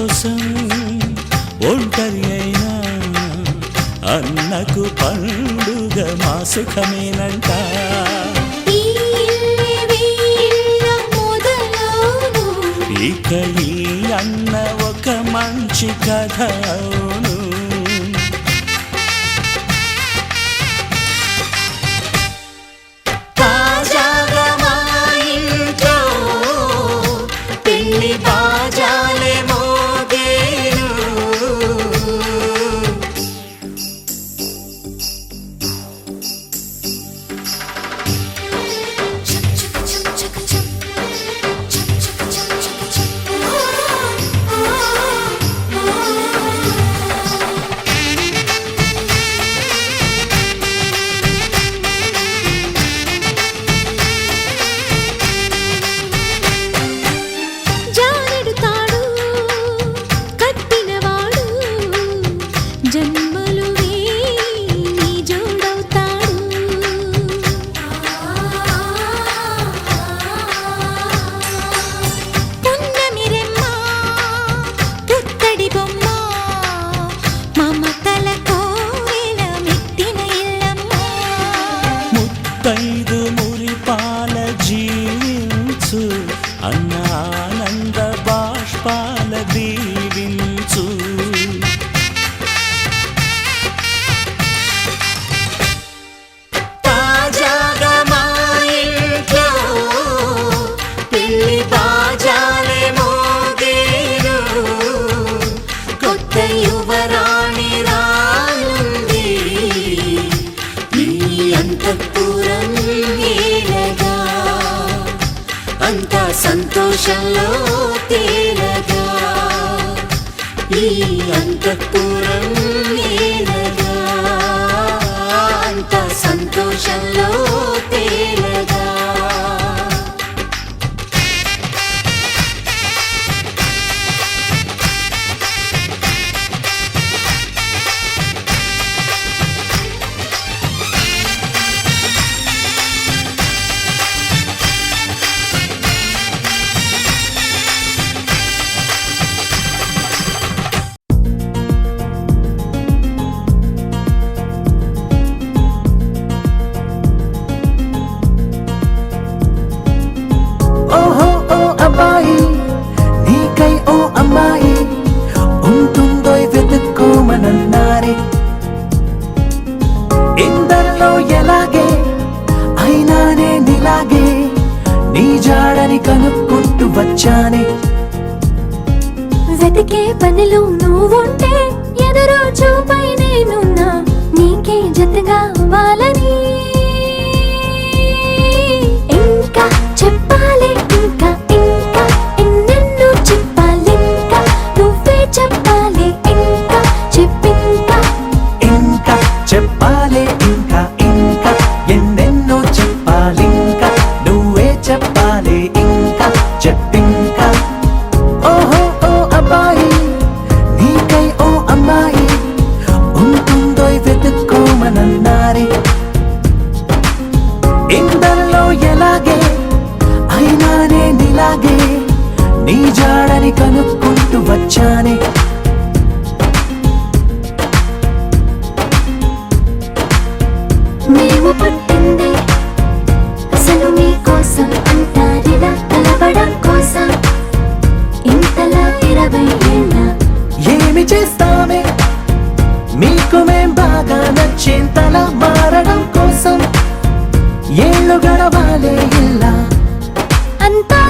కోసం ఒంటరి అయినా అన్నకు పండుగ మా సుఖమేనంట. ఇక ఈ అన్న ఒక మంచి కథ అవును. తాజాగా మా ఇంట్లో పెళ్లి బాజాలే మోగేను. ముత్తైదు మురిపాల జీవించు అన్న ఆనంద బాష్పాల దీవించు. తాజాగా మా ఇంట్లో పెళ్లి బాజాలే మోగేను. కొత్త యువరాణి రానుంది ఈ అంతఃపురం ఏలగా. అంతా సంతోషంలో తేలగా ఈ అంతఃపురం ఏలగా. అంతా సంతోషంలో తేలగా. నీకై ఓ అమ్మాయి ఉంటుందో వెతుక్కోమనన్నారే. ఇందరిలో ఎలాగే అయినానే నీలాగే నీ జాడని కనుక్కుంటూ వచ్చానే. వెతికే పనిలో నువ్వుంటే ఎదురు చూపై నేనున్నా నీకే జతగా అవ్వాలని. ఇంకా చెప్పాలి ఇంకా ఇంకా ఎన్నెన్నో చెప్పాలి. ఇంకా నువ్వే చెప్పాలి ఇంకా చెప్పింకా. ఇంకా చెప్పాలి ఇంకా ఇంకా ఎన్నెన్నో చెప్పాలి. ఇంకా నువ్వే చెప్పాలి ఇంకా చెప్పింకా. ఓహో ఓ అబ్బాయి నీకై ఓ అమ్మాయి ఉంటుందో వెతుక్కోమనన్నారే. ఇందరిలో ఎలాగే అయినానే నీలాగే నీ జాడని కనుక్కుంటూ వచ్చానే. మేము పుట్టింది అసలు నీ కోసం అంటారిలా కలవడం కోసం. ఇంతలా 20 ఏళ్ళ ఏమి చేస్తామే మీకు మేం బాగా నచ్చేంతలా మారడం కోసం. ఏళ్ళు గడవాలే ఇలా అంతా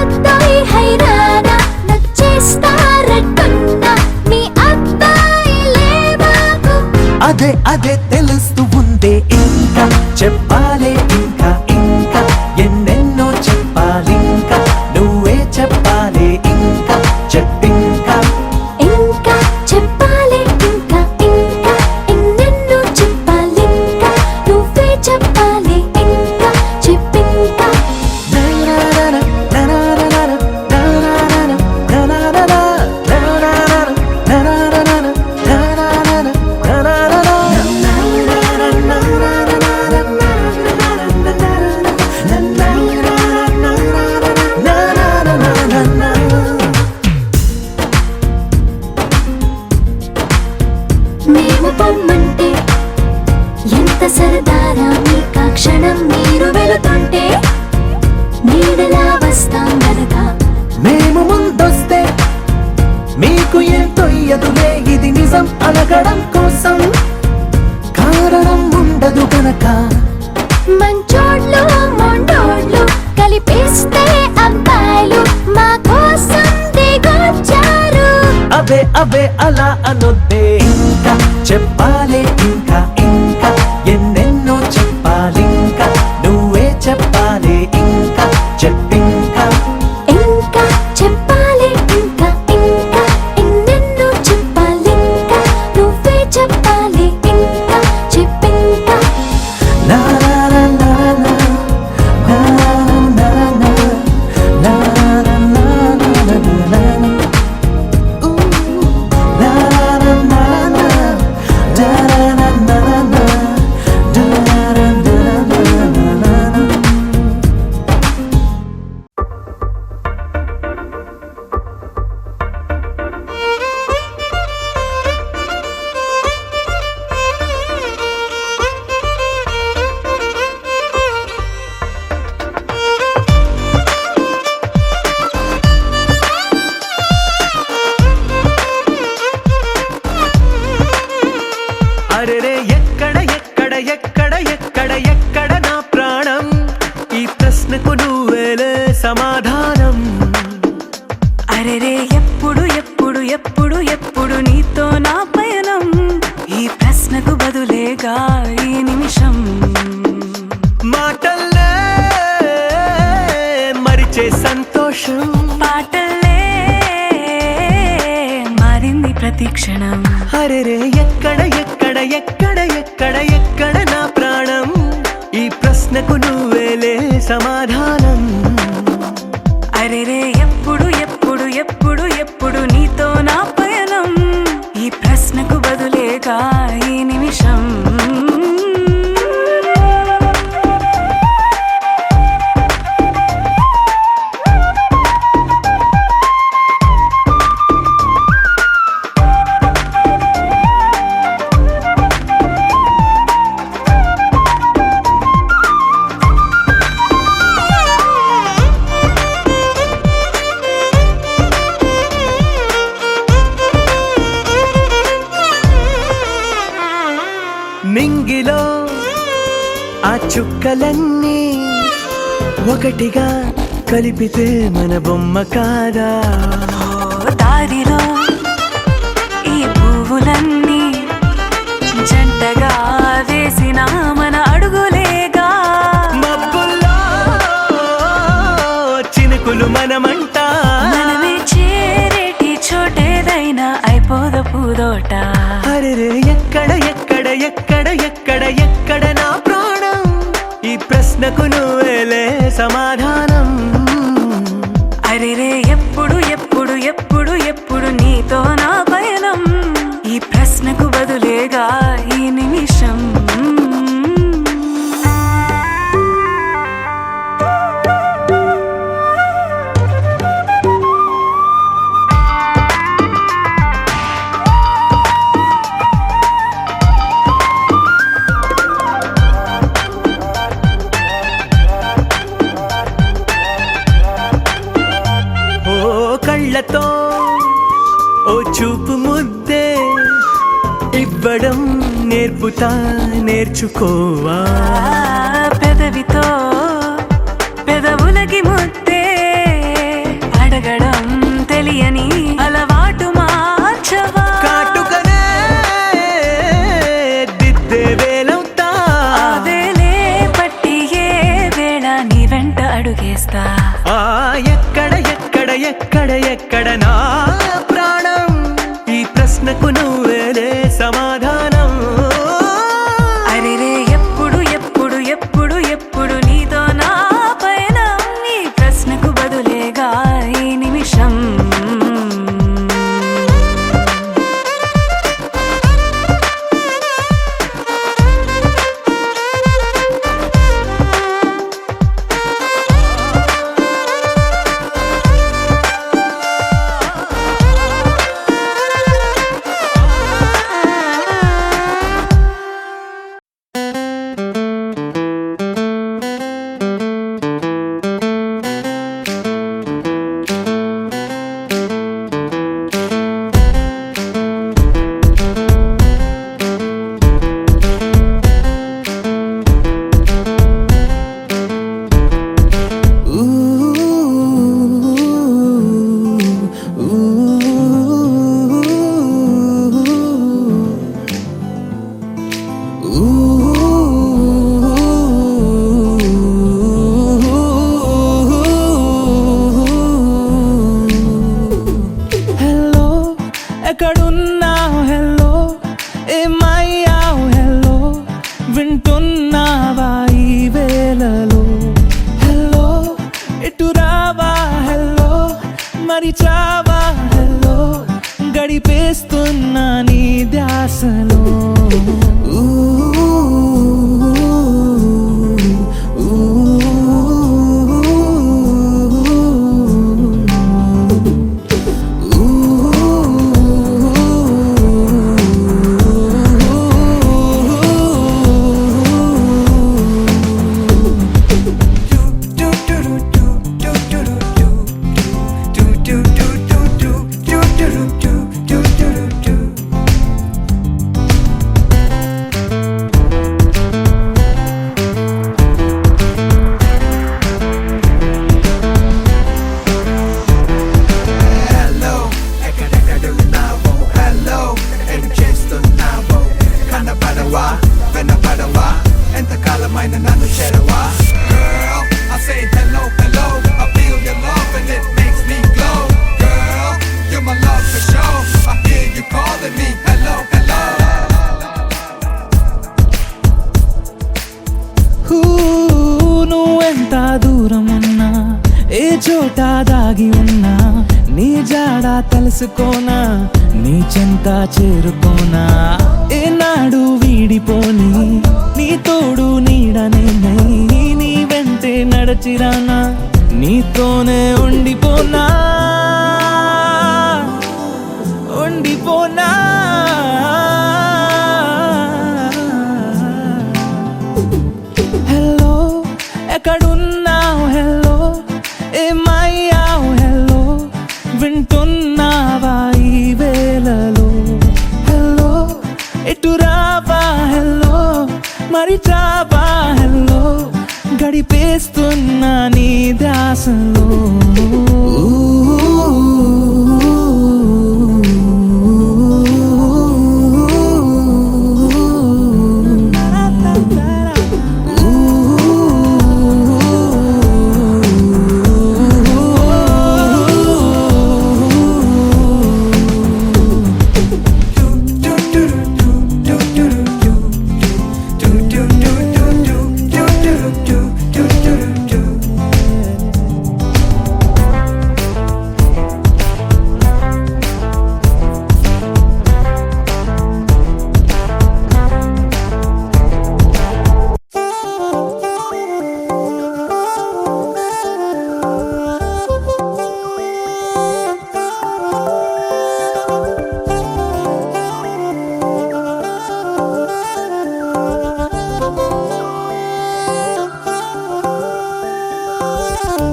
హైరానా నచ్చేస్తారట్టున్నా మీ అబ్బాయిలే మాకు. అదే అదే తెలుస్తూ ఉందే. ఇంకా చెప్పాలి ఇంకా ఇంకా ఎన్నెన్నో చెప్పాలి. ఇంకా నువ్వే చెప్పాలి ఇంకా చెప్పింకా. ఇంకా చెప్పాలి ఇంకా ఇంకా ఎన్నెన్నో చెప్పాలి. ఇంకా నువ్వే చెప్పాలి ఇంకా చెప్పింకా. మేము పొమ్మంటే ఎంత సరదారా మీకా క్షణం మీరు వెళుతుంటే నీడలా వస్తాం గనక మేము ముందొస్తే మీకు ఏం తొయ్యదులే ఇది నిజం అలగడం కోసం కారణం ఉండదు గనక మంచోళ్ళు మొండోళ్ళు కలిపేస్తే అబ్బాయిలు మా కోసం దిగొచ్చారు అవే అవే అలా అనొద్దే ఇంకా చెప్పాలే ఇంకా ఇంకా ఎన్నెన్నో చెప్పాలింకా నువ్వే చెప్పాలే ఇంకా చెప్పింకా ఇంకా చెప్పాలి ఇంకా ఇంకా ఎన్నెన్నో చెప్పాలింకా నువ్వే చెప్పాలి ఇంకా చెప్పింకా నా నా నా నా నా నా నా నా నా నా నా నా నా ఊ నా నా నా నా డా నా నా నా డా నా నా నా నా అరెరే ఎక్కడ ఎక్కడ ఎక్కడ ఎక్కడ ఎక్కడ నా ప్రాణం ఈ ప్రశ్నకు నువ్వేలే సమాధానం అరెరే ఎప్పుడు ఎప్పుడు ఎప్పుడు ఎప్పుడు నీతో నా పయనం ఈ ప్రశ్నకు బదులేగా ఈ నిమిషం మాటల్లే మరిచే సంతోషం పాటలే మారింది ప్రతి క్షణం అరెరే ఎక్కడ ఎక్కడ ఎక్కడ ఎక్కడ ఎక్కడ నా ప్రాణం ఈ ప్రశ్నకు నువ్వేలే సమాధానం అరెరే ఎప్పుడు ఎప్పుడు ఎప్పుడు ఎప్పుడు నీతో నా పయనం ఈ ప్రశ్నకు బదులేగా ఈ నిమిషం నింగిలో ఆ చుక్కలన్నీ ఒకటిగా కలిపితే మన బొమ్మ కాదా ఓ దారిలో ఈ పువ్వులన్నీ జంటగా వేసిన మన అడుగులేగా మబ్బుల్లో చినుకులు మనమంట మనమే చేరేటి చోటేదైనా అయిపోదు పూదోట అరెరే ఎక్కడ ఎక్కడ ఎక్కడ ఎక్కడ ఎక్కడ నా ప్రాణం ఈ ప్రశ్నకు నువ్వేలే సమాధానం అరెరే ఎప్పుడు ఎప్పుడు ఎప్పుడు ఎప్పుడు నీతో నా పయనం ఈ ప్రశ్నకు బదులేగా ఈ నిమిషం ఓ కళ్ళతో ఓ చూపు ముద్దే ఇవ్వడం నేర్పుతా నేర్చుకోవా పెదవితో పెదవులకి ముద్దే అడగడం తెలియని అలవాటు మార్చవా కాటుకనే దిద్దే వేలవుతా వేలే పట్టి ఏ వేళ నీ వెంట అడుగేస్తా ఆ ఎక్కడ ఎక్కడ ఎక్కడ ఎక్కడ నా ప్రాణం ఈ ప్రశ్నకు నువ్వేలే సమాధానం అరెరే ఎప్పుడు ఎప్పుడు ఎప్పుడు ఎప్పుడు నీతో నా పయనం ఈ ప్రశ్నకు బదులేగా ఈ నిమిషం కలిపేస్తున్నా నీ ధ్యాసలో. ఊ, ఊ, హలో ఎక్కడెక్కడున్నావో హలో ఏం చేస్తున్నావో కనపడవా వినపడవా ఎంతకాలమైన నన్ను చేరవా Girl, I say hello, hello I feel your love and it makes me glow Girl, you're my love for sure I hear you calling me hello, hello ఊ, నువ్వెంత దూరం ఉన్నా ఏ చోట దాగి ఉన్నా నీ జాడ తెలుసుకోనా నీ చెంత చేరుకోనా ఏనాడు వీడిపోని నీ తోడు నీడనే నీ వెంటే నడచిరానా నీతోనే ఉండిపోనా ఉండిపోనా హలో ఎక్కడున్నావు హలో ఏమయ్యావు హలో వింటున్నావా ఈ వేళలో హలో ఎటు రావా హలో మరి చావా హలో గడిపేస్తున్నా నీ ధ్యాసలో.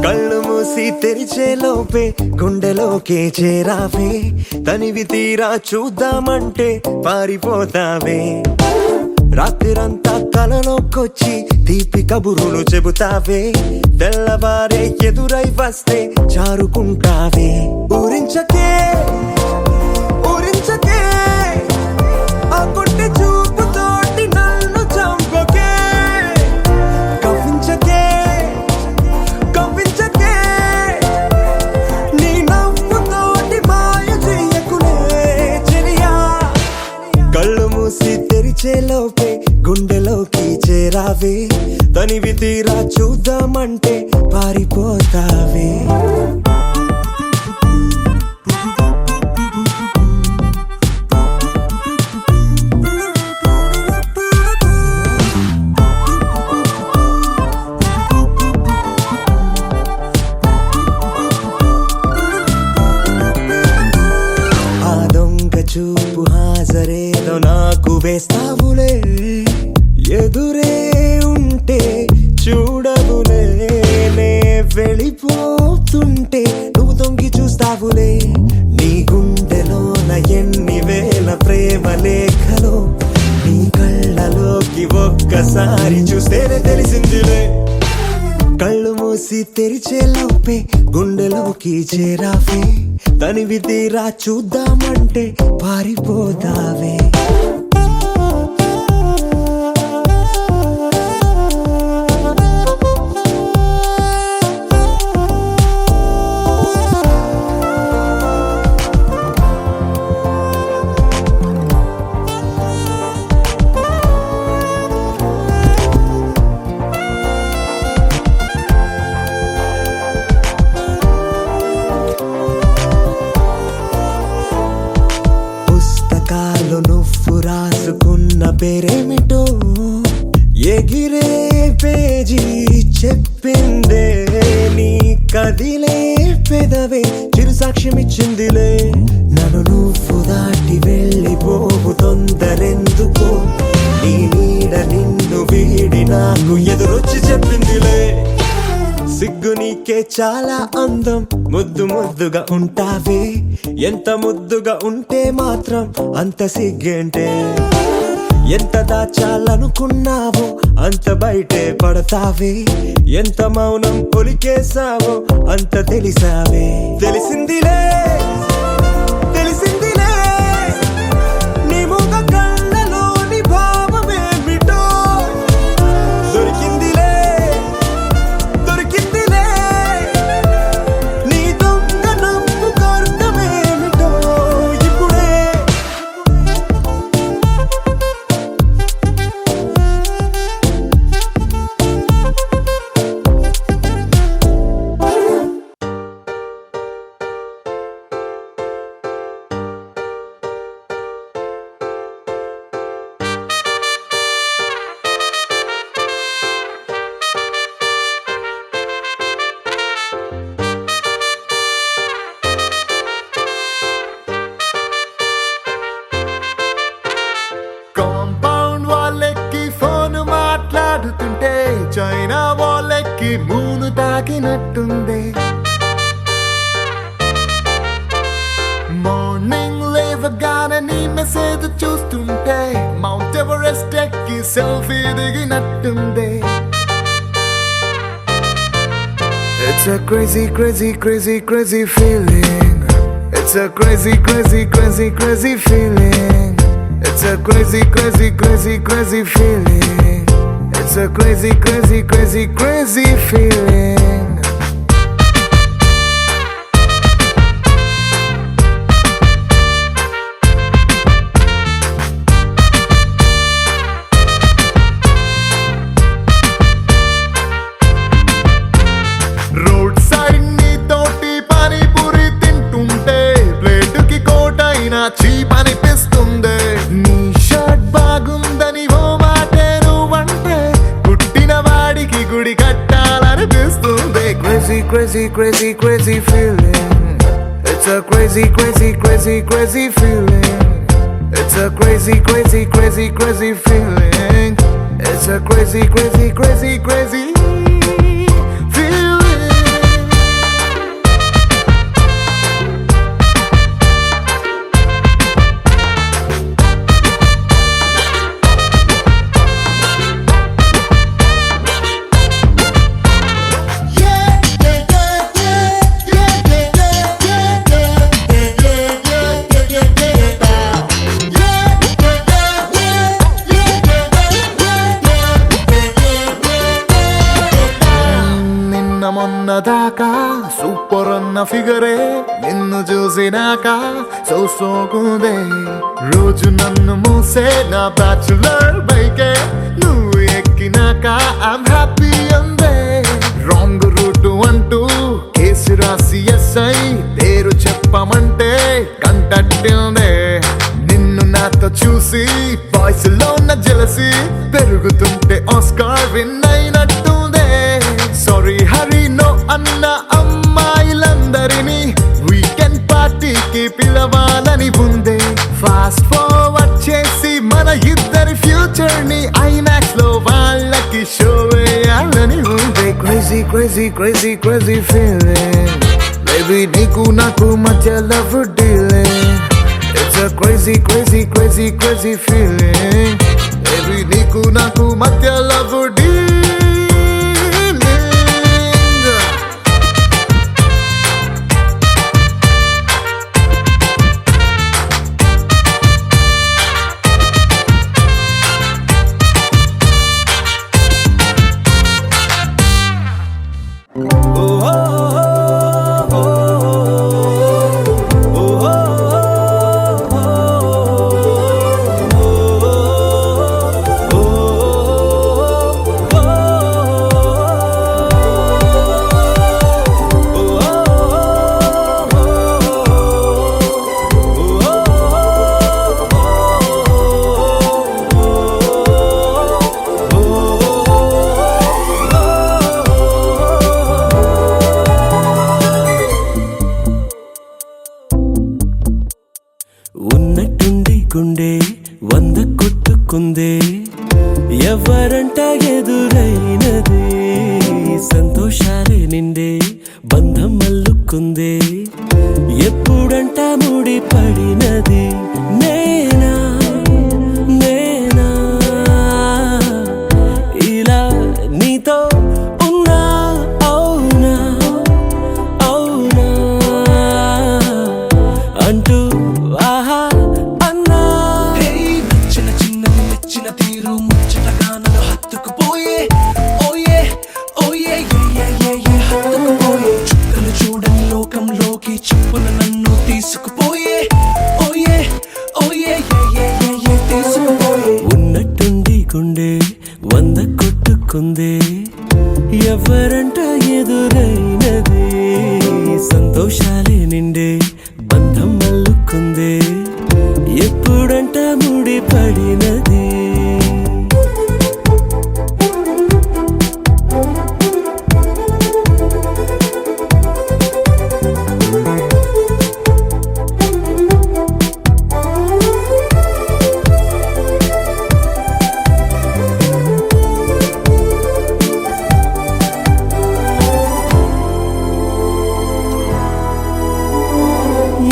కళ్ళు మూసి తెరిచే లోపే గుండెలోకే చేరావే తనివి తీరా చూద్దామంటే పారిపోతావే రాత్రిరంతా కలలోకొచ్చి తీపి కబురులు చెబుతావే తెల్లవారే ఎదురై వస్తే జారుకుంటావే ఊరించకే ఊరించకే ఆ కొట్టి చూపుతోటి నన్ను చంపకే కవ్వించకే కవ్వించకే నీ నవ్వుతోటి మాయ చెయ్యకులే చెలియా కళ్ళు మూసి తెరిచే లోపే గుండెలోకి చేరావే తనివి తీరా చూద్దామంటే పారిపోతావే ఆ దొంగ చూపు హాజరేదో నాకు వేస్తావులే ఎదురే ఉంటే చూడవులే నే వెళ్ళిపోతుంటే నువ్వు తొంగి చూస్తావులే నీ గుండెలోన ఎన్ని వేల ప్రేమ లేఖలో నీ కళ్ళలోకి ఒక్కసారి చూస్తేనే తెలిసిందిలే కళ్ళు మూసి తెరిచే లోపే గుండెలోకి చేరావే తనివి తీరా చూద్దామంటే పారిపోతావే పేరేమిటో ఎగిరే పేజీ చెప్పిందే నీ కదిలే పెదవే చిరు సాక్ష్యమిచ్చిందిలే నన్ను నువ్వు దాటి వెళ్ళిపోవు తొందరెందుకో నీ నీడ నిన్ను వీడి నాకు ఎదురొచ్చి చెప్పిందిలే సిగ్గు నీకే చాలా అందం ముద్దు ముద్దుగా ఉంటావే ఎంత ముద్దుగా ఉంటే మాత్రం అంత సిగ్గేంటే ఎంత దాచాలనుకున్నావో అంత బయటే పడతావే ఎంత మౌనం పొలికేసావో అంత తెలిసావే తెలిసిందిలే తెలిసిందిలే నీ ముఖ కళ్ళలోని భావమేమిటో దొరికిందిలే దొరికిందిలే నీ దొంగ నవ్వు అర్థమేమిటో ఇప్పుడే కాంపౌండ్ వాళ్ళెక్కి ఫోన్ మాట్లాడుతుంటే చైనా వాళ్ళెక్కి మూను తాకినట్టుంది మార్నింగ్ లేవగానే నీ మెసేజ్ చూస్తుంటే మౌంట్ ఎవరెస్ట్ ఎక్కి selfie దిగినట్టుంది It's a crazy, crazy, crazy, crazy feeling. It's a crazy, crazy, crazy, crazy feeling. It's a crazy, crazy, crazy, crazy feeling. It's a crazy, crazy, crazy, crazy feeling. Road side నీ తోటి పానీపూరి తింటుంటే ప్లేటుకి కోటైనా cheap అనిపిస్తుంది నీ shirt బాగుందని ఓ మాటే నువ్వంటే పుట్టిన వాడికి గుడి కట్టాలనిపిస్తుంది crazy crazy crazy crazy feeling it's a crazy crazy crazy crazy feeling it's a crazy crazy crazy crazy feeling it's a crazy crazy crazy crazy feeling మొన్నదాకా సూపర్ అన్న ఫిగరే నిన్ను చూసినాక సోకుందే రోజు నన్ను మూసే నా బ్యాచులర్ బైకే నువ్వు ఎక్కినాక ఐమ్ హ్యాపీ అందే రాంగ్ రూట్ అంటూ కేసు రాసి ఎస్ఐ పేరు చెప్పమంటే కంటట్టిందే నిన్ను నాతో చూసి వాయిస్ లో ఉన్న జెలసీ పెరుగుతుంటే ఆస్కార్ విన్ అయినట్టుందే సారీ హరి నో అన్న అమ్మాయిలందరినీ వీకెండ్ పార్టీకి పిలవాలని ఉందే ఫాస్ట్ ఫార్వర్డ్ చేసి మన ఇద్దరి ఫ్యూచర్ ని ఐమాక్స్ లో వాళ్ళకి షో వేయాలని ఉందే crazy crazy crazy crazy feeling baby నీకు నాకు మధ్య love dealing it's a crazy crazy crazy crazy feeling baby నీకు నాకు మధ్య లవ్ డీలింగ్ గుండె 100 కొట్టుకుందే ఎవరంట ఎదురైనది సంతోషాలే నిండే బంధం అల్లుకుందే ఎప్పుడంట ముడి పడినది నేనా నేనా ఇలా నీతో ఉన్నా అవునా అవునా అంటూ ఆహా అన్నా నచ్చిన చిన్నది మెచ్చిన తీరు ముచ్చటగా నన్ను హత్తుకుపోయే ఓయే ఓయే హత్తుకుపోయే చుక్కలు చూడని లోకంలోకి చెప్పున నన్ను తీసుకుపోయే ఓయే ఓయే తీసుకుపోయే ఉన్నట్టుండి గుండె 100 కొట్టుకుందే ఎవరంట ఎదురైనది సంతోషాలే నిండే బంధం అల్లుకుందే ఎప్పుడంట ముడి పడినది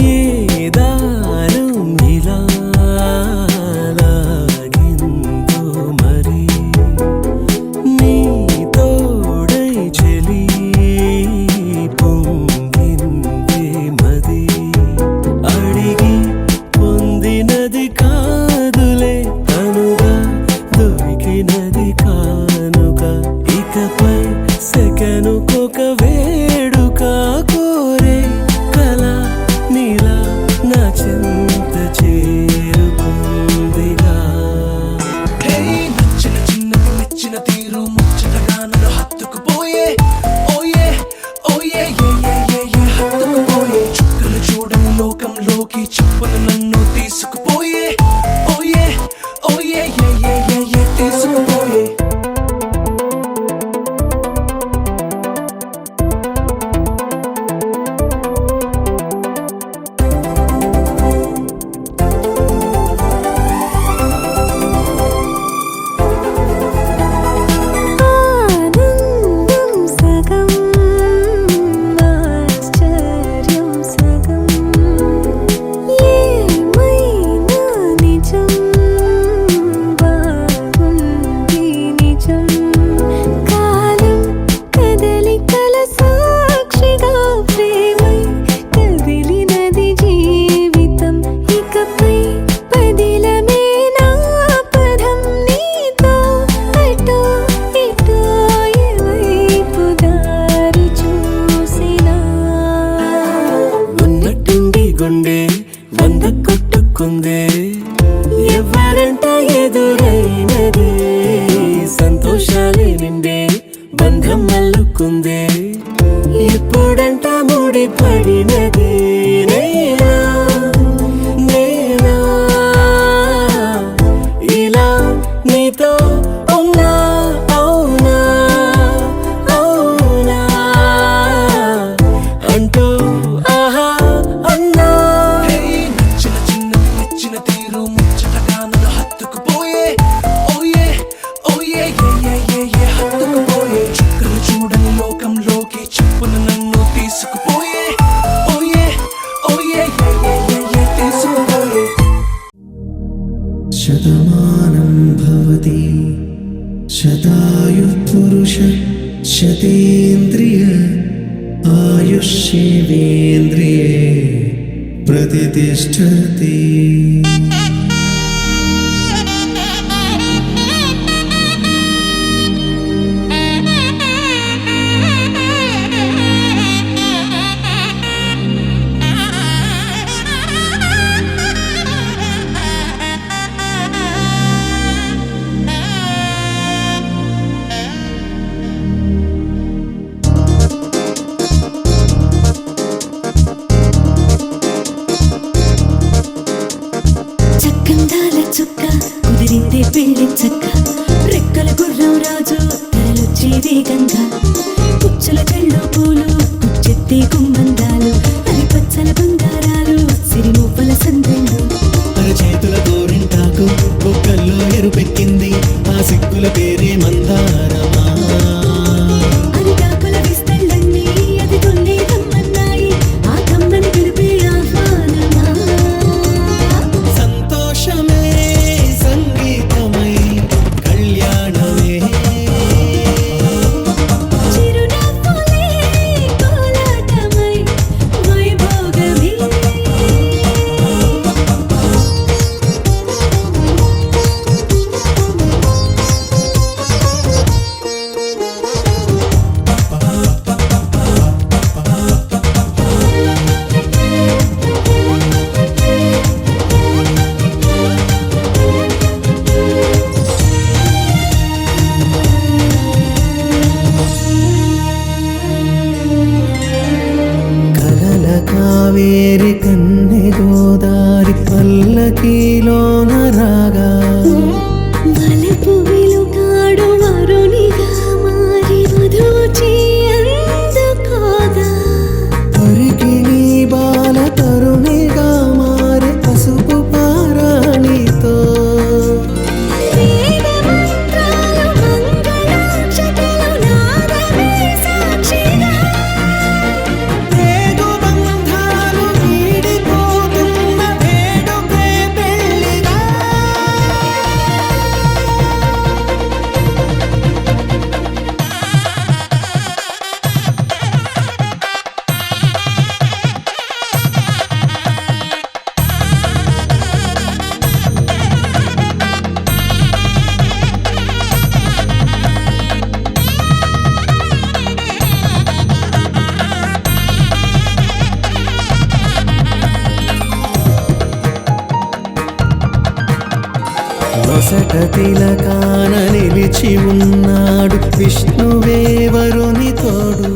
ఏ దారం ఇలా లాగిందో మరి నీ తోడై చెలి పొంగిందే మది అడిగి పొందినది కాదులే తనుగా దొరికినది కానుక ఇకపై సెకనుకొక వేడుక కోరే కల నీలా నా చింత చేరుకుందిగా నచ్చిన చిన్నది మెచ్చిన తీరు ముచ్చటగా నన్ను హత్తుకుపోయే ఓయే ఓయే హత్తుకుపోయే చుక్కలు చూడని లోకంలోకి చెప్పున నన్ను తీసుకుపోయే ఓయే ఓయే తీసుకుపోయే ఆనందం సగం ఆశ్చర్యం సగం ఏమైనా నిజం బాగుంది నిజం కాలం కదలికల సాక్షిగా ప్రేమై కదిలినది జీవితం ఇకపై పదిలమే నా పదం నీతో అటో ఇటో ఎవైపు దారి చూసినా ఉన్నట్టుండి గుండె 100 కొట్టుకుందే ఎవరంట ఎదురైనది సంతోషాలే నిండే బంధం అల్లుకుందే ఎప్పుడంట ముడి పడినది నేనా నేనా ఇలా నీతో ఉన్నా అవునా అవునా అంటూ ఆహా అన్నా నచ్చిన చిన్నది మెచ్చిన తీరు ముచ్చటగా నన్ను హత్తుకుపోయే ఓయే ఓయే హత్తుకుపోయే చుక్కలు చూడని లోకంలోకి చెప్పున నన్ను తీసుకుపోయే ఓయే ఓయే తీసుకుపోయే శతమానం భవతి శతాయుః పురుష శతేంద్రియ ఆయుష్యేవేంద్రియే ప్రతిష్టతి చక్కందాల చుక్క కుదిరిందే పెళ్లి చక్క రెక్కల గుర్రం రాజు తరలొచ్చే వేగంగా పుచ్చుల చెళ్ళు పూలు పుచ్చెత్తే గుమ్మందాలు అది పచ్చల బంగారాలు సిరిమూపల సందెళ్ళు అరచేతుల గోరిన నొసట తిలకాన నిలిచి ఉన్నాడు విష్ణువే వరుని తోడు.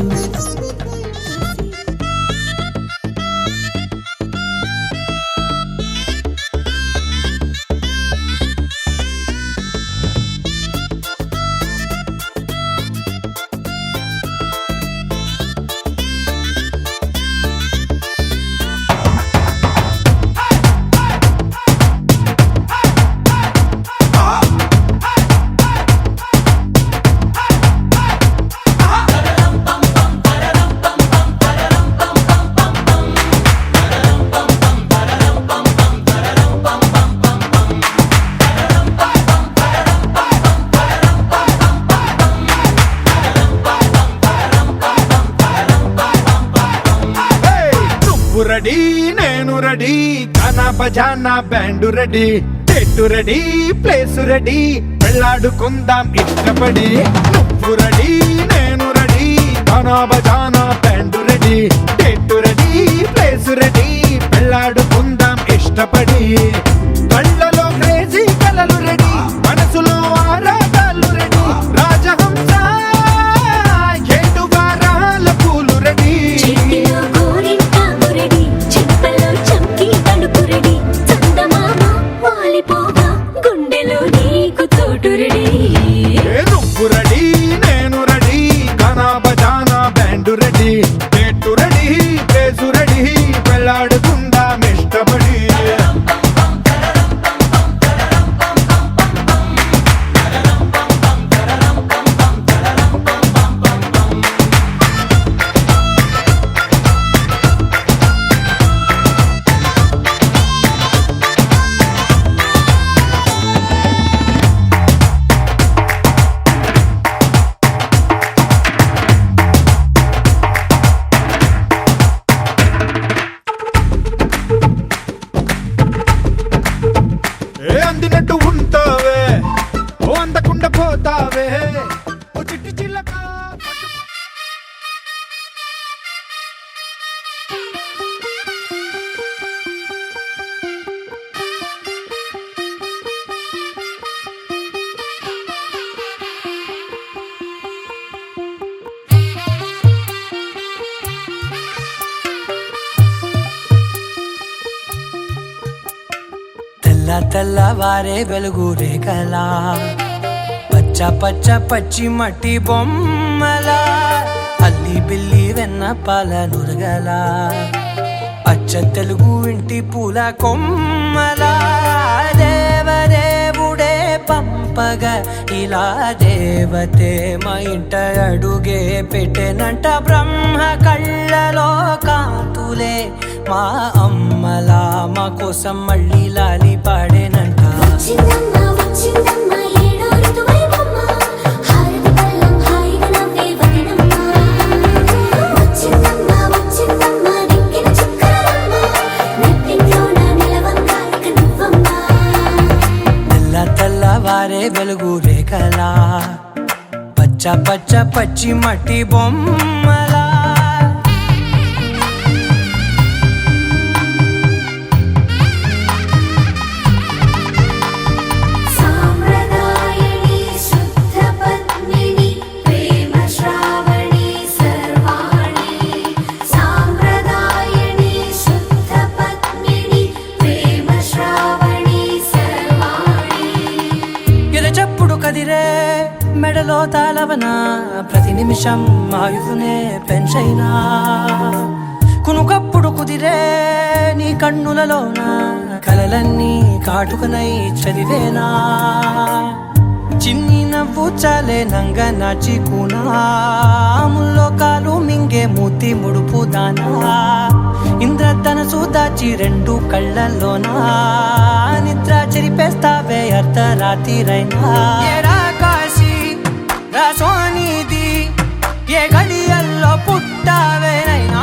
నువ్వు రెడీ నేను రెడీ గానా బజానా బ్యాండు రెడీ చెట్టు రెడీ ప్లేసు రెడీ వెళ్ళాడుకుందాం ఇష్టపడి. నువ్వు రెడీ నేను రెడీ గానా బజానా బ్యాండు రెడీ చెట్టు రెడీ ప్లేసు రెడీ వెళ్ళాడుకుందాం ఇష్టపడి. కళ్ళలో క్రేజీ కలలు రెడీ మనసులో ఆరాటాలు రెడీ రాజహంస ఏడు వారాల పూలు రెడీ. చేతిలో గోరింటాకు రెడీ, చెంపలో చంకీ తలుపు రెడీ, చందమామ వాలిపోగా గుండెలో నీకు తోడు రెడీ. నువ్వు రెడీ నేను రెడీ గానా బజానా బ్యాండు రెడీ చెట్టు రెడీ ప్లేసు రెడీ వెళ్ళాడుకుందాం ఇష్టపడి. అందినట్టు ఉంటావే ఓ అందకుండా పోతావే ఓ చిట్టి చిల్లక. తెల్లవారే వెలుగు రేఖలా పచ్చ పచ్చ పచ్చి మట్టి బొమ్మలా అల్లి బిల్లి వెన్న పాల నురగలా అచ్చ తెలుగు ఇంటి పూల కొమ్మలా దేవదేవుడే పంపగా ఇలా దేవతే మా ఇంట అడుగే పెట్టెనంట. బ్రహ్మ కళ్ళలో కాంతులే మా అమ్మలా మా కోసం మళ్ళీ లాలి పాడేనంట. వచ్చిందమ్మ వచ్చిందమ్మ ఏడో ఋతువైవమ్మ, హారతి పళ్ళం హాయిగా నవ్వే వదినమ్మ. వచ్చిందమ్మ వచ్చిందమ్మ నెక్కిన చుక్కలమ్మ, నెట్టింట్లోన నిలవంగా ఇక నువ్వమ్మ. తెల్లవారే వెలుగు రేఖలా పచ్చ పచ్చ పచ్చి మట్టి బొమ్మలా. సాంప్రదాయని శుద్ధ పద్మిని ప్రేమ శ్రావణి సర్వాణి. సాంప్రదాయని శుద్ధ పద్మిని ప్రేమ శ్రావణి సర్వాణి. ఎరచప్పుడు కదిరే మెడలో తాళవన ప్రతి నిమిషం ఆయుధునే పెంచైనా. కునుకప్పుడు కుదిరే నీ కన్నులలోన కలలన్నీ కాటుకనై చదివేనా. చిన్ని నవ్వు చాలే నంగ నాచి కూనాముల్లో కాలు మింగే మూతి ముడుపు దానా. ఇంద్రధనసు దాచి రెండు కళ్ళల్లోనా నిద్ర చెరిపేస్తావే అర్ధరాత్రిరైనా. ఏరా కాశీ రా సోనిది ఏ గడియల్లో పుట్టావేనైనా.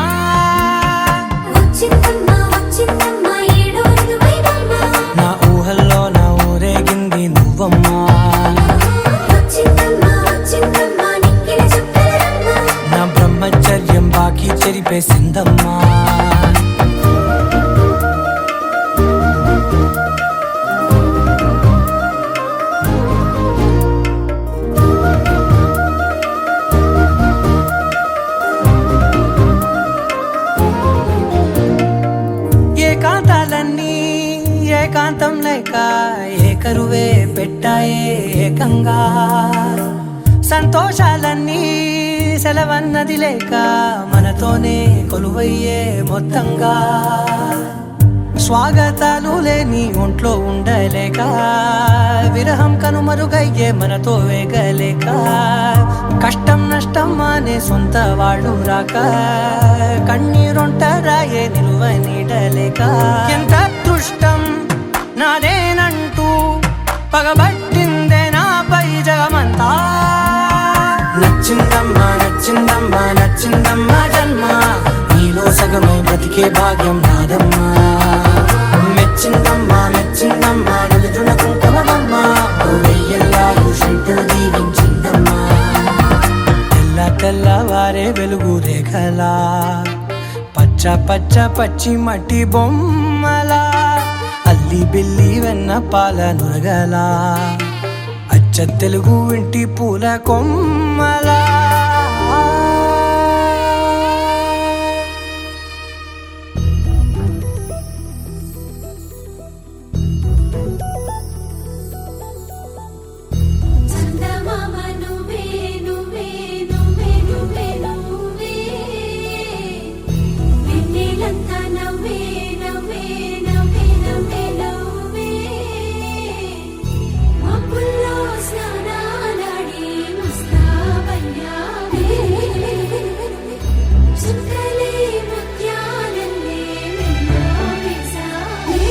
వచ్చిందమ్మ వచ్చిందమ్మ ఏడో ఋతువైవమ్మ, నా ఊహల్లో నా ఊరేగింది నువ్వమ్మా. వచ్చిందమ్మ వచ్చిందమ్మ నెక్కిన చుక్కలమ్మ. నా బ్రహ్మచర్యం బాకీ చెరిపేసిందమ్మా. లేక ఏకరువే పెట్టాయే ఏకంగా సంతోషాలన్నీ సెలవన్నది లేక మనతోనే కొలువయ్యే మొత్తంగా స్వాగతాలు లేని ఒంట్లో ఉండలేక విరహం కనుమరుగయ్యే మనతో వేగలేక కష్టం నష్టం అనే సొంత వాళ్ళు రాక కన్నీరొంటరాయే నిలువ నీడలేక ఎంత అదృష్టం నాదేనంటూ పగబట్టిందే నాపై జగమంతా నచ్చిందమ్మా నచ్చిందమ్మా నచ్చిందమ్మా జన్మ నీలో సగమై బ్రతికే భాగ్యం నాదమ్మా మెచ్చిందమ్మా మెచ్చిందమ్మా నుదుటిన కుంకుమమ్మా వెయ్యల్లాలు శంకరు దీవించిందమ్మా తెల్ల తెల్లవారే వెలుగు రేఖలా పచ్చ పచ్చ పచ్చి మట్టి బొమ్మలా అల్లి బిల్లి వెన్న పాల నురగలా అచ్చ తెలుగు ఇంటి పూల కొమ్మలా చందమామ నువ్వే నువ్వే నువ్వే నువ్వే నువ్వే వెన్నెలంతా నవ్వే నవ్వే నవ్వే నవ్వే నవ్వే మబ్బుల్లో స్నానాలాడి ముస్తాబయ్యావే చుక్కలే ముత్యాలల్లే వెన్నో వేసావే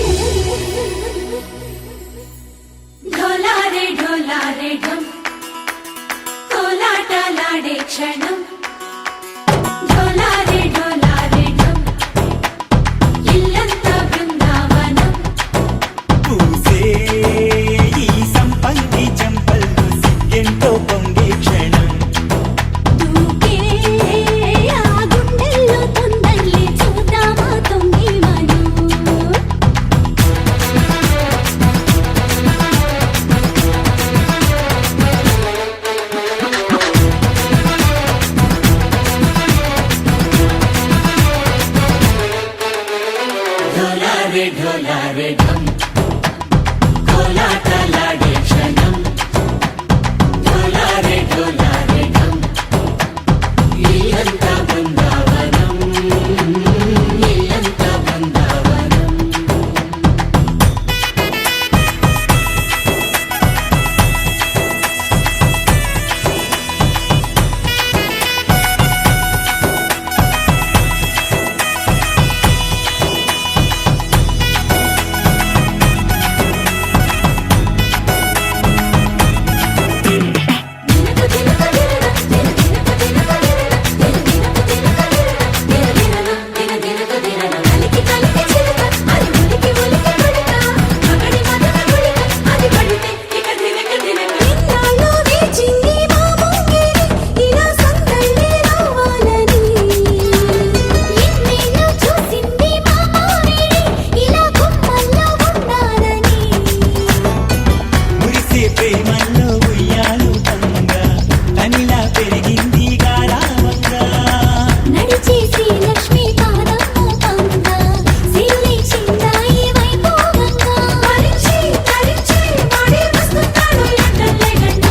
ढोलारे ढोलारे ढम कोलाटलाडे क्षणम ढोलारे ढोलारे ढम इल्लंता बृंदावनम పూసే ఈ సంపంగి చెంపల్లో సిగ్గెంతో పొంగే క్షణం దూకే ఆ గుండెల్లో తొందల్లి చూద్దామా తొంగి మను ढोलारे ढोलारे ढम కోలాటలాడే క్షణం ढोलारे ढोलारे ढम ఇల్లంతా బృందావనం ఇల్లంతా బృందావనం మురిసే ప్రేమల్లో ఉయ్యాలు తంగా తనిలా పెరిగింది గారావంగా నడిచి శ్రీలక్ష్మి పాదము పంగ సిల్లి చిందాయి వైభోగంగా పరిచి పరిచి వాడి వస్తున్నాడు ఎండలే గంట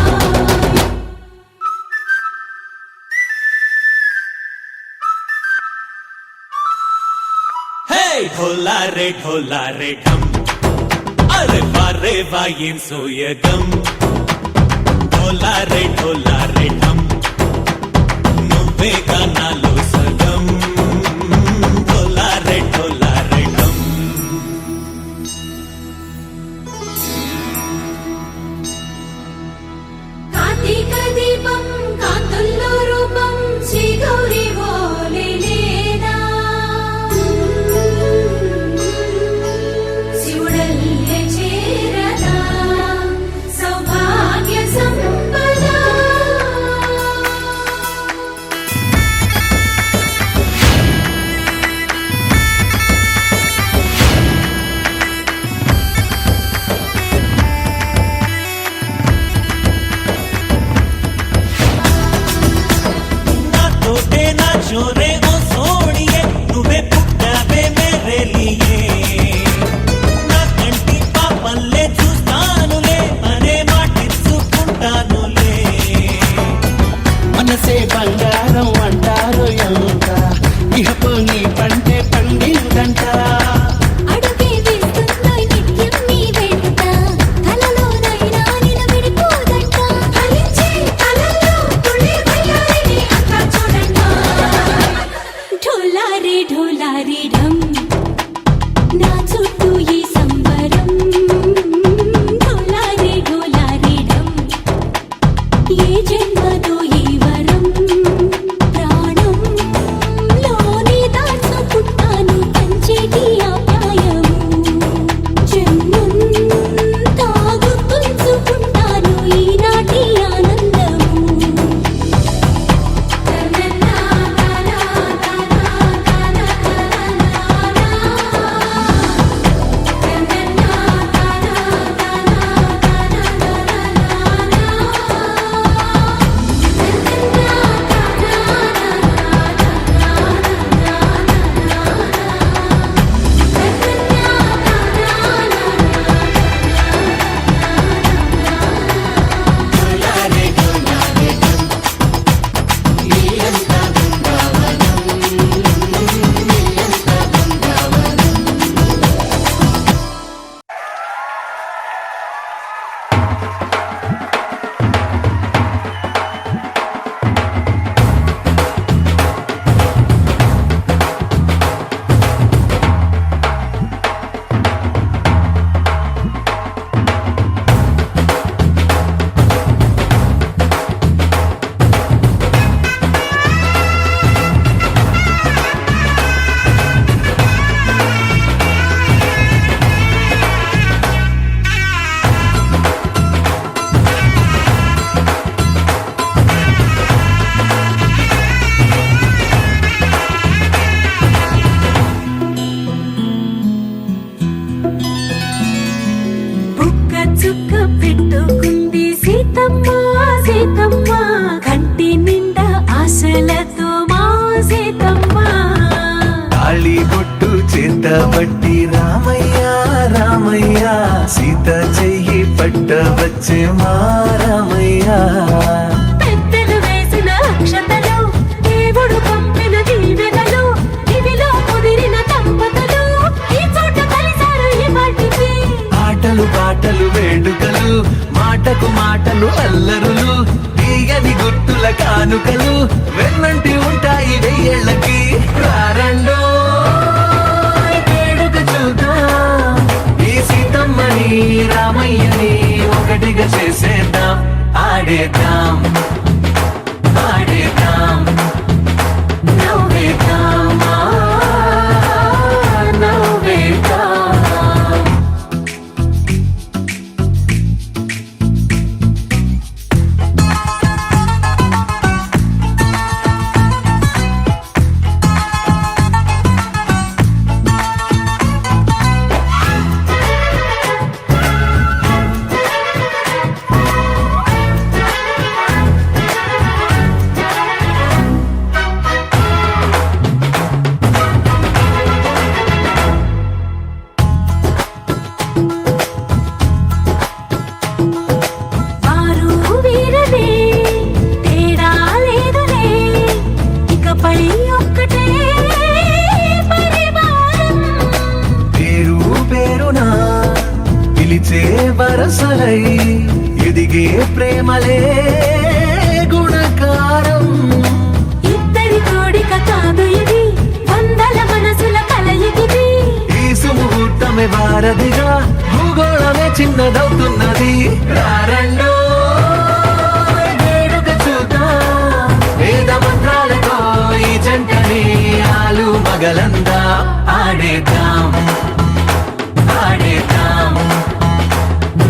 హే ढोलारे ढोलारे ढम అరే వారే వాయిన్ సోయగం ढोलारे ढोलारे ढम నువ్వే గానాలో సగం ढोलारे ढोलारे ढम కార్తీక దీపం కాంతుల్లో రూపం శ్రీ గౌరీ ఓలే లేదా శివుడల్లే చేరదా సౌభాగ్య సంపద వచ్చే మారమయ్యా పెద్దలు వేసిన అక్షతలు దేవుడు పంపిన దీవెనలు ఇవిలో కుదిరిన దంపతులు ఈ చోట కలిసారు ఈ వాటికి ఆటలు పాటలు వేడుకలు మాటకు మాటలు అల్లరులు తీయని గుర్తుల కానుకలు వెన్నంటి ఉంటాయి వెయ్యేళ్ళకి రారండో వేడుక చూద్దాం ఈ సీతమ్మని రామయ్యని ఒకటిగా చేసేద్దాం ఆడేద్దాం ఆడేద్దాం నవ్వేద్దాం నవ్వేద్దాం వారు వీరనే తేడా లేదులే ఇకపై ఒక్కటే పరివారం పేరు పేరునా పిలిచే వరసలై ఎదిగే ప్రేమలే గుణకారం ఇద్దరి కోడిక కాదు ఇది వందల మనసుల కలయికిది ఈ సుముహూర్తమే వారధిగా భూగోళమే చిన్నదవుతున్నది రారండో వేడుక చూద్దాం వేద మంత్రాలతో ఈ జంటని ఆలు మగలందా ఆడేద్దాం ఆడేద్దాం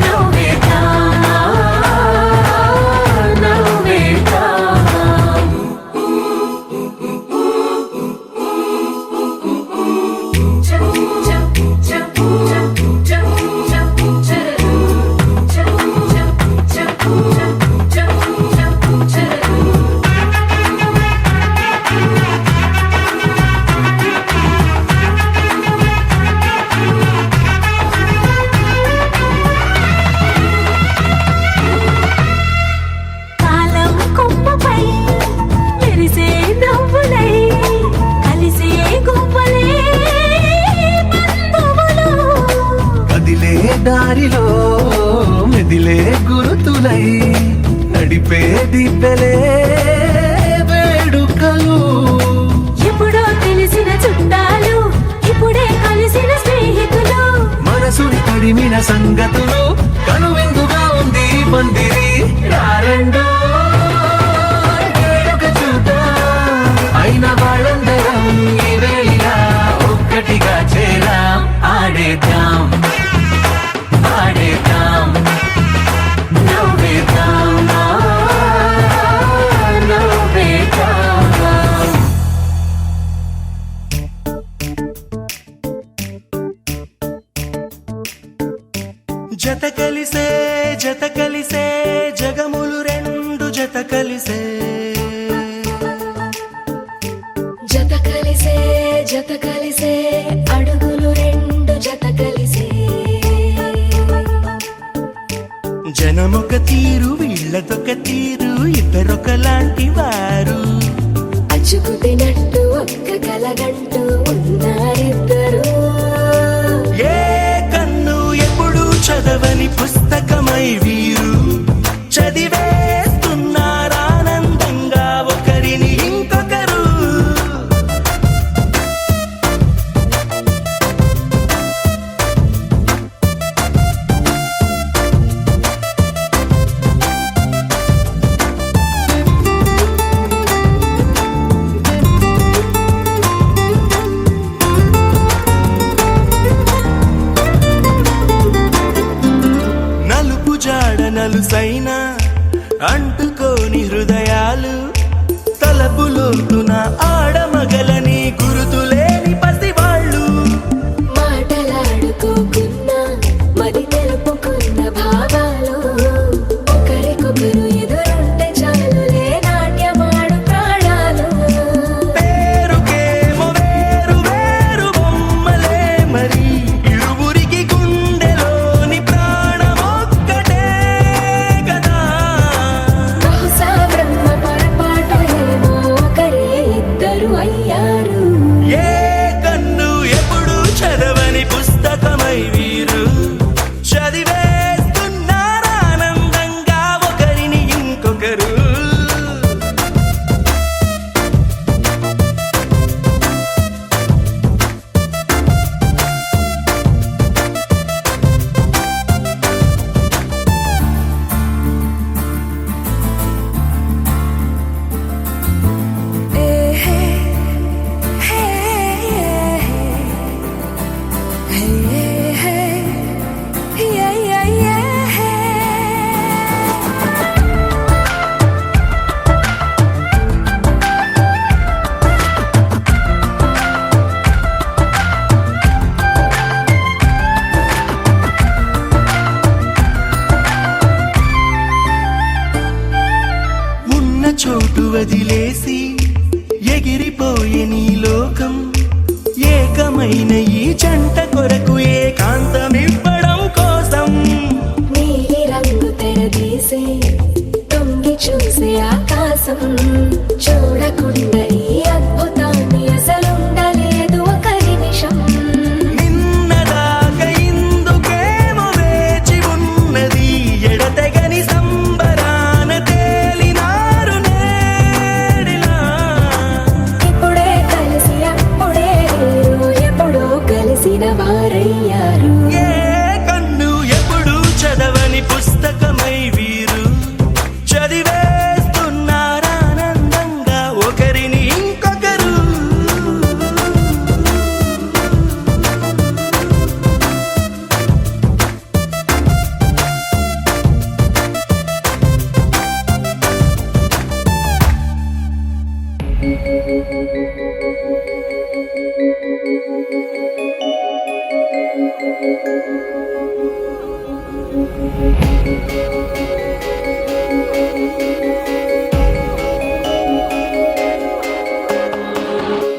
నవ్వేద్దాం నవ్వేద్దాం కాలం కొమ్మపై మెరిసే నవ్వులై కలిసే గువ్వలే బంధువులు కదిలే దారిలో మెదిలే గురుతులై నడిపే దిబ్బెలే వేడుకలు ఎప్పుడో తెలిసిన చుట్టాలు ఇప్పుడే కలిసిన స్నేహితులు మనసుని తడిమిన సంగతులు కనువిందుగా ఉంది ఈ పందిరి రారండో వేడుక చూద్దాం అయిన వాళ్ళందరం ఈ వేళ ఒక్కటిగా చేరాం ఆడేద్దాం ఆడేద్దాం నవ్వేద్దాం నవ్వేద్దాం జత కలిసే జగములు రెండు జత కలిసే జత కలిసే అడుగులు రెండు జత కలిసే జనమొక తీరు వీళ్ళదొక తీరు ఇద్దరొకలాంటి వారు అచ్చుకుతినట్టు ఒక్క కలగంటూ ఉన్నారిద్దరు ఏ కన్ను ఎప్పుడు చదవని పుస్తకమై వీరు చదివేస్తున్నారానందంగా ఒకరిని ఇంకొకరు నలుపు జాడ నలుసైన అంటుకోని హృదయాలు తలపులోతున ఆడమగలని గురుతులేని పసివాళ్ళు మాటలాడుకోకున్నా మరి తెలుపుకున్న భావాలు ఒకరికొకరు ఎదురుంటే చాలులే నాట్యమాడు ప్రాణాలు పేరుకేమో వేరు వేరు బొమ్మలే మరి ఇరువురికి గుండెలోని ప్రాణమొక్కటే చోటు వదిలేసి ఎగిరిపోయే నీ లోకం ఏకమైన ఈ జంట కొరకు ఏకాంతమివ్వడం కోసం నీలి రంగు తెరదీసే తొంగి చూసే ఆకాశం చూడకుండా ఈ అద్భుతాన్ని అసలుండలేదు ఒక నిమిషం నిన్నదాకా ఇందుకేమో వేచి ఉన్నది ఎడతెగని సంబరాన తేలినారు నేడిలా ఇప్పుడే కలిసి అప్పుడే లేరు ఎప్పుడో కలిసిన వారయ్యారు ఏ కన్ను ఎప్పుడు చదవని పుస్తకమై వీరు చదివేస్తున్నారానందంగా ఒకరిని ఇంకొకరు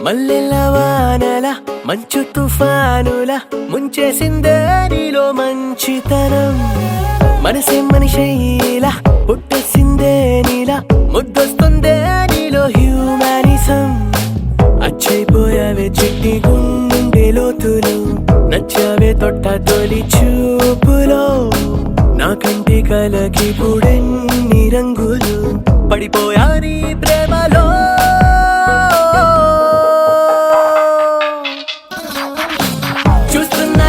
మల్లెల వానల మంచు తుఫానుల ముంచేసిందే నీలో మంచితనం మనసే మనిషైలా పుట్టేసిందే నీలా ముద్దొస్తుందే నీలో హ్యూమానిజం అచ్చైపోయావే చిట్టి గుండె లోతులు నచ్చావే తొట్ట తొలి చూపులో నా కంటి కలకి పుడెన్ని రంగులు పడిపోయా నీ ప్రేమలో చూస్తున్నా